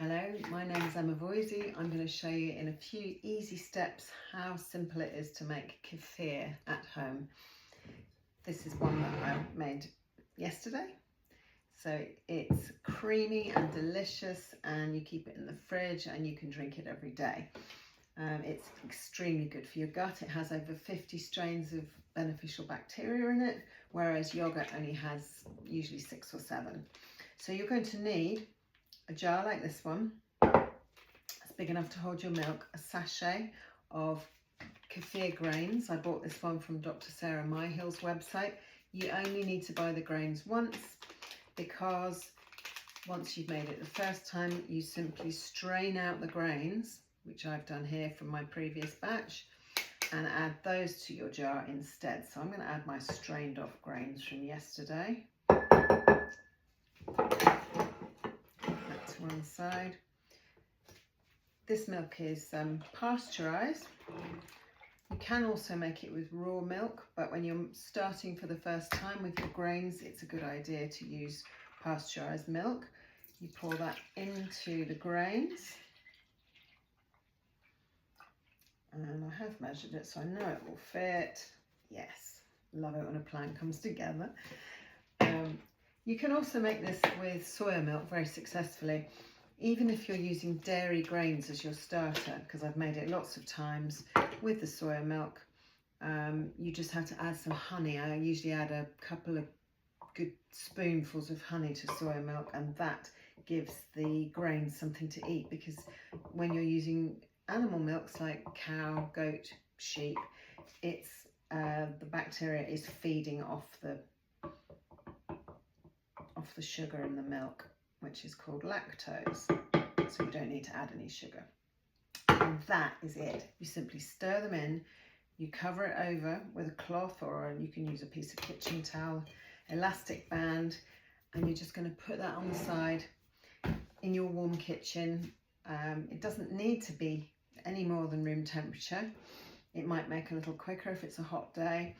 Hello, my name is Emma-voysey. I'm going to show you in a few easy steps how simple it is to make kefir at home. This is one that I made yesterday. So it's creamy and delicious, and you keep it in the fridge and you can drink it every day. It's extremely good for your gut. It has over 50 strains of beneficial bacteria in it, whereas yogurt only has usually 6 or 7. So you're going to need a jar like this one. It's big enough to hold your milk. A sachet of kefir grains. I bought this one from Dr. Sarah Myhill's website. You only need to buy the grains once, because once you've made it the first time, you simply strain out the grains, which I've done here from my previous batch, and add those to your jar instead. So I'm going to add my strained off grains from yesterday. One side. This milk is pasteurized. You can also make it with raw milk, but when you're starting for the first time with your grains, it's a good idea to use pasteurized milk. You pour that into the grains, and I have measured it so I know it will fit. Yes, love it when a plan comes together. You can also make this with soya milk very successfully, even if you're using dairy grains as your starter, because I've made it lots of times with the soya milk. You just have to add some honey. I usually add a couple of good spoonfuls of honey to soya milk, and that gives the grains something to eat, because when you're using animal milks like cow, goat, sheep, it's the bacteria is feeding off the sugar in the milk, which is called lactose, so you don't need to add any sugar. And that is it. You simply stir them in, you cover it over with a cloth, or you can use a piece of kitchen towel, elastic band, and you're just going to put that on the side in your warm kitchen. It doesn't need to be any more than room temperature. It might make a little quicker if it's a hot day.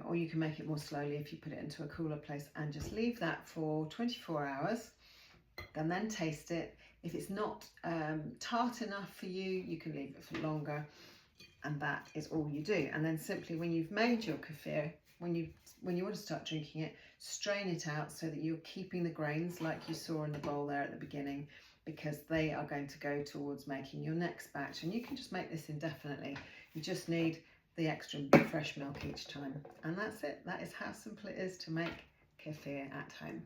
Or you can make it more slowly if you put it into a cooler place and just leave that for 24 hours and then taste it. If it's not tart enough for you, you can leave it for longer, and that is all you do. And then simply, when you've made your kefir, when you want to start drinking it, strain it out so that you're keeping the grains like you saw in the bowl there at the beginning, because they are going to go towards making your next batch. And you can just make this indefinitely. You just need the extra fresh milk each time, and that's it. That is how simple it is to make kefir at home.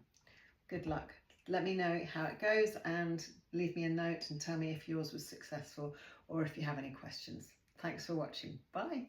Good luck. Let me know how it goes, and leave me a note and tell me if yours was successful or if you have any questions. Thanks for watching. Bye.